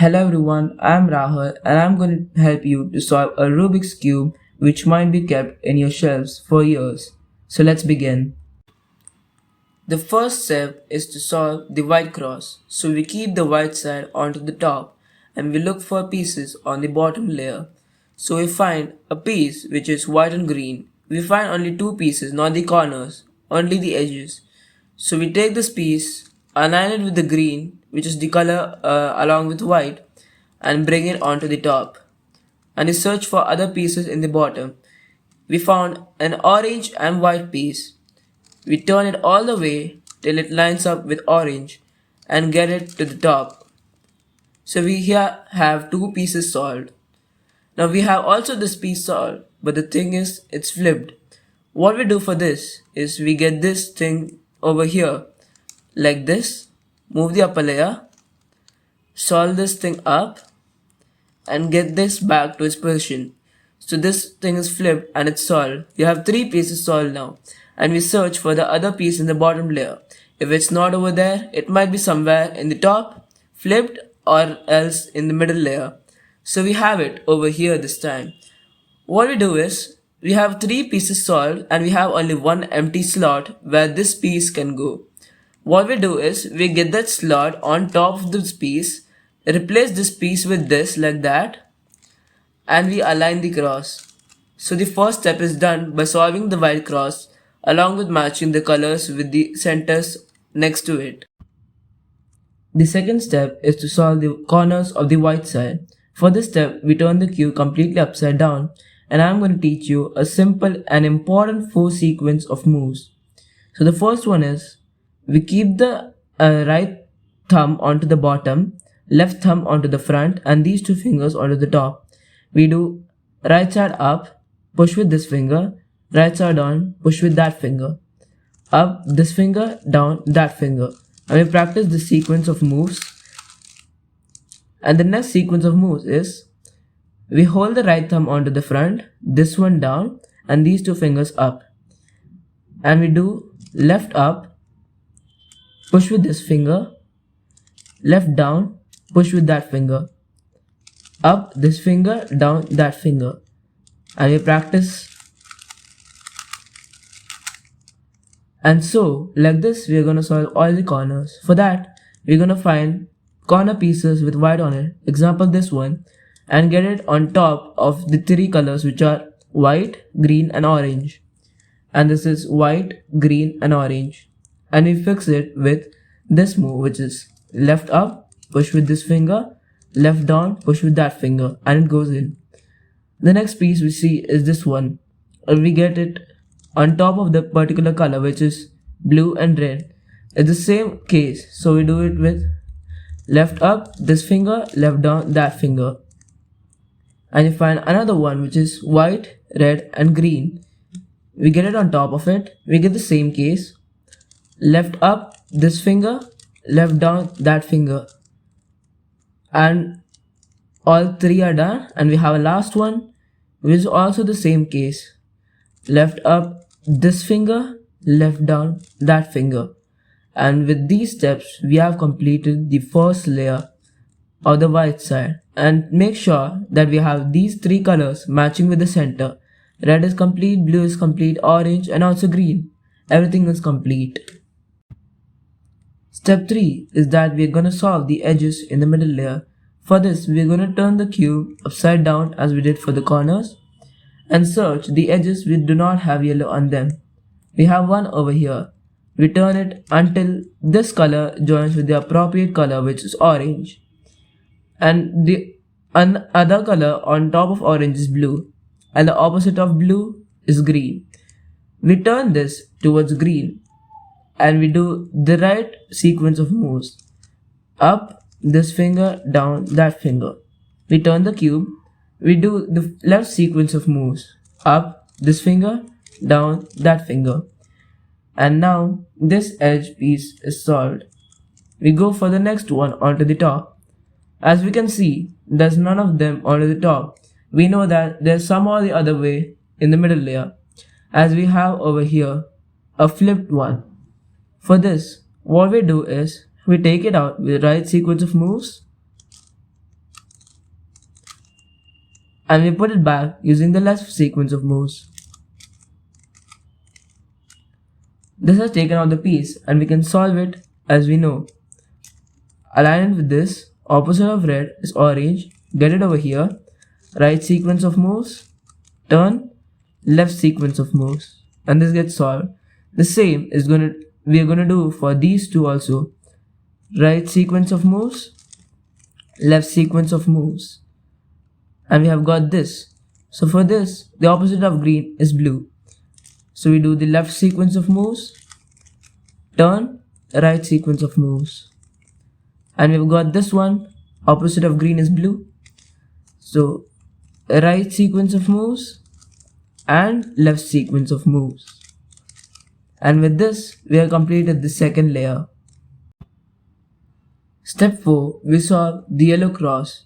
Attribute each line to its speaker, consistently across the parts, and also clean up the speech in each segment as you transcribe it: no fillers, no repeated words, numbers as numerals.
Speaker 1: Hello everyone, I am Rahul and I am going to help you to solve a Rubik's Cube which might be kept in your shelves for years. So let's begin. The first step is to solve the white cross. So we keep the white side onto the top and we look for pieces on the bottom layer. So we find a piece which is white and green. We find only two pieces, not the corners, only the edges. So we take this piece, align it with the green, which is the color along with white, and bring it onto the top. And we search for other pieces in the bottom. We found an orange and white piece. We turn it all the way till it lines up with orange and get it to the top. So we here have two pieces solved. Now we have also this piece solved, but the thing is it's flipped. What we do for this is we get this thing over here like this, move the upper layer, solve this thing up and get this back to its position. So this thing is flipped and it's solved. You have three pieces solved now and we search for the other piece in the bottom layer. If it's not over there, it might be somewhere in the top, flipped or else in the middle layer. So we have it over here this time. What we do is, we have three pieces solved and we have only one empty slot where this piece can go. What we do is, we get that slot on top of this piece, replace this piece with this like that, and we align the cross. So the first step is done by solving the white cross along with matching the colors with the centers next to it. The second step is to solve the corners of the white side. For this step, we turn the cube completely upside down and I am going to teach you a simple and important 4 sequence of moves. So the first one is, we keep the right thumb onto the bottom, left thumb onto the front and these two fingers onto the top. We do right side up, push with this finger, right side down, push with that finger, up this finger, down that finger. And we practice this sequence of moves. And the next sequence of moves is, we hold the right thumb onto the front, this one down and these two fingers up. And we do left up, push with this finger, left down, push with that finger, up this finger, down that finger. And we practice. And so, like this, we are going to solve all the corners. For that, we're going to find corner pieces with white on it, example this one, and get it on top of the three colors which are white, green and orange. And this is white, green and orange. And we fix it with this move, which is left up, push with this finger, left down, push with that finger, and it goes in. The next piece we see is this one, and we get it on top of the particular color which is blue and red. It's the same case, so we do it with left up, this finger, left down, that finger. And you find another one which is white, red and green. We get it on top of it, we get the same case, left up, this finger, left down, that finger. And all three are done and we have a last one which is also the same case, left up, this finger, left down, that finger. And with these steps we have completed the first layer of the white side. And make sure that we have these three colors matching with the center. Red is complete, blue is complete, orange and also green. Everything is complete. Step 3 is that we are going to solve the edges in the middle layer. For this, we are going to turn the cube upside down as we did for the corners and search the edges which do not have yellow on them. We have one over here. We turn it until this color joins with the appropriate color which is orange. And the other color on top of orange is blue and the opposite of blue is green. We turn this towards green and we do the right sequence of moves. Up, this finger, down, that finger. We turn the cube. We do the left sequence of moves. Up, this finger, down, that finger. And now this edge piece is solved. We go for the next one onto the top. As we can see, there's none of them onto the top. We know that there's some or the other way in the middle layer, as we have over here a flipped one. For this, what we do is, we take it out with the right sequence of moves and we put it back using the left sequence of moves. This has taken out the piece and we can solve it as we know. Align it with this. Opposite of red is orange. Get it over here. Right sequence of moves. Turn. Left sequence of moves. And this gets solved. The same is we are gonna do for these two also. Right sequence of moves. Left sequence of moves. And we have got this. So for this, the opposite of green is blue. So we do the left sequence of moves, turn, right sequence of moves. And we've got this one, opposite of green is blue. So right sequence of moves and left sequence of moves. And with this, we have completed the second layer. Step 4, we solve the yellow cross.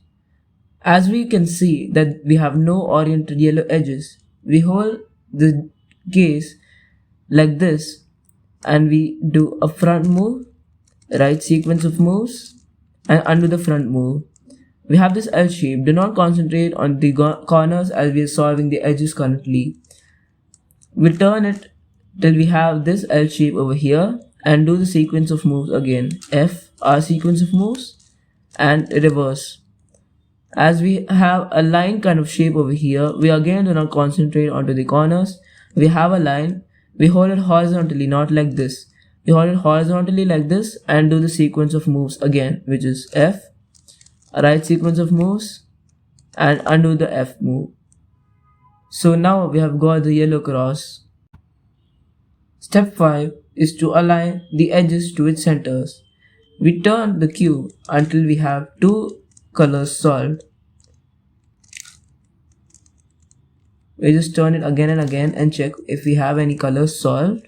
Speaker 1: As we can see that we have no oriented yellow edges, we hold the case like this and we do a front move, right sequence of moves and undo the front move. We have this L shape. Do not concentrate on the corners as we are solving the edges currently. We turn it till we have this L shape over here and do the sequence of moves again. F, our sequence of moves and reverse. As we have a line kind of shape over here, we again do not concentrate onto the corners. We have a line, we hold it horizontally, not like this. We hold it horizontally like this and do the sequence of moves again, which is F, a right sequence of moves and undo the F move. So now we have got the yellow cross. Step 5 is to align the edges to its centers. We turn the cube until we have two colors solved. We just turn it again and again and check if we have any colors solved.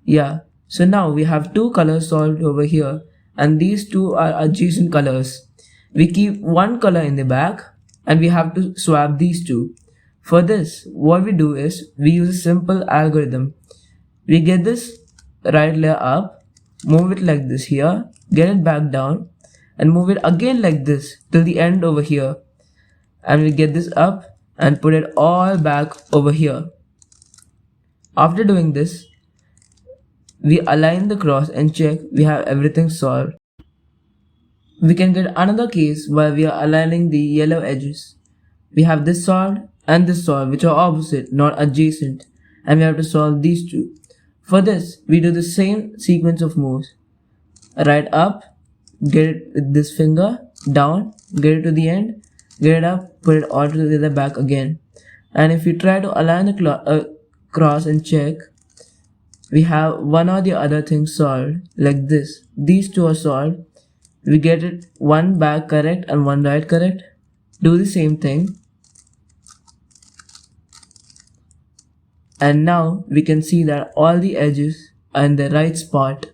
Speaker 1: Yeah, so now we have two colors solved over here and these two are adjacent colors. We keep one color in the back and we have to swap these two. For this, what we do is we use a simple algorithm. We get this right layer up, move it like this here, get it back down and move it again like this till the end over here. And we get this up and put it all back over here. After doing this, we align the cross and check we have everything solved. We can get another case where we are aligning the yellow edges. We have this solved and this solved, which are opposite, not adjacent, and we have to solve these two. For this, we do the same sequence of moves. Right up, get it with this finger, down, get it to the end, get it up, put it all together back again. And if we try to align the cross and check, we have one or the other thing solved, like this. These two are solved. We get it one back correct and one right correct. Do the same thing. And now we can see that all the edges are in the right spot.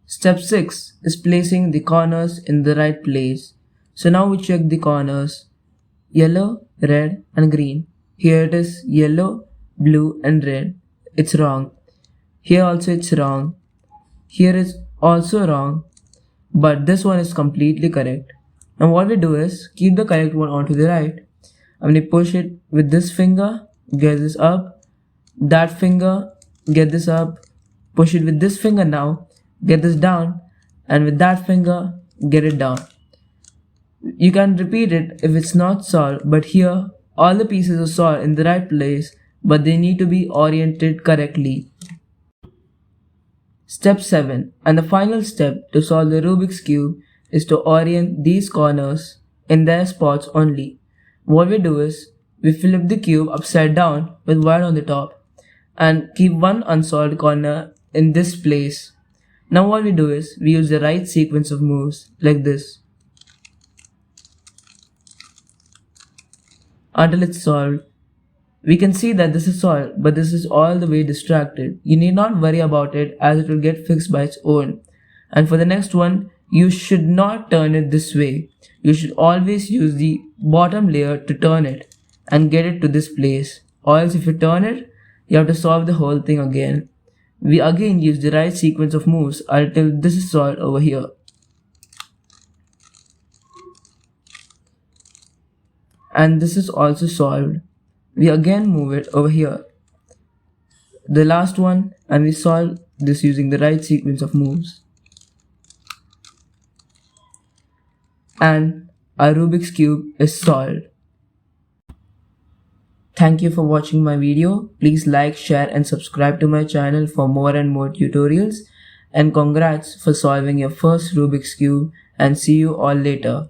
Speaker 1: Step 6 is placing the corners in the right place. So now we check the corners. Yellow, red and green. Here it is yellow, blue and red. It's wrong. Here also it's wrong. Here is also wrong. But this one is completely correct. And what we do is keep the correct one onto the right. I'm going to push it with this finger, get this up. That finger, get this up. Push it with this finger now, get this down. And with that finger, get it down. You can repeat it if it's not solved, but here all the pieces are solved in the right place, but they need to be oriented correctly. Step 7 and the final step to solve the Rubik's Cube is to orient these corners in their spots only. What we do is we flip the cube upside down with white on the top and keep one unsolved corner in this place. Now what we do is we use the right sequence of moves like this until it's solved. We can see that this is solved, but this is all the way distracted. You need not worry about it as it will get fixed by its own. And for the next one, you should not turn it this way. You should always use the bottom layer to turn it and get it to this place. Or else if you turn it, you have to solve the whole thing again. We again use the right sequence of moves until this is solved over here. and this is also solved. We again move it over here, the last one, and we solve this using the right sequence of moves. And our Rubik's Cube is solved. Thank you for watching my video. Please like, share and subscribe to my channel for more and more tutorials. And congrats for solving your first Rubik's Cube, and see you all later.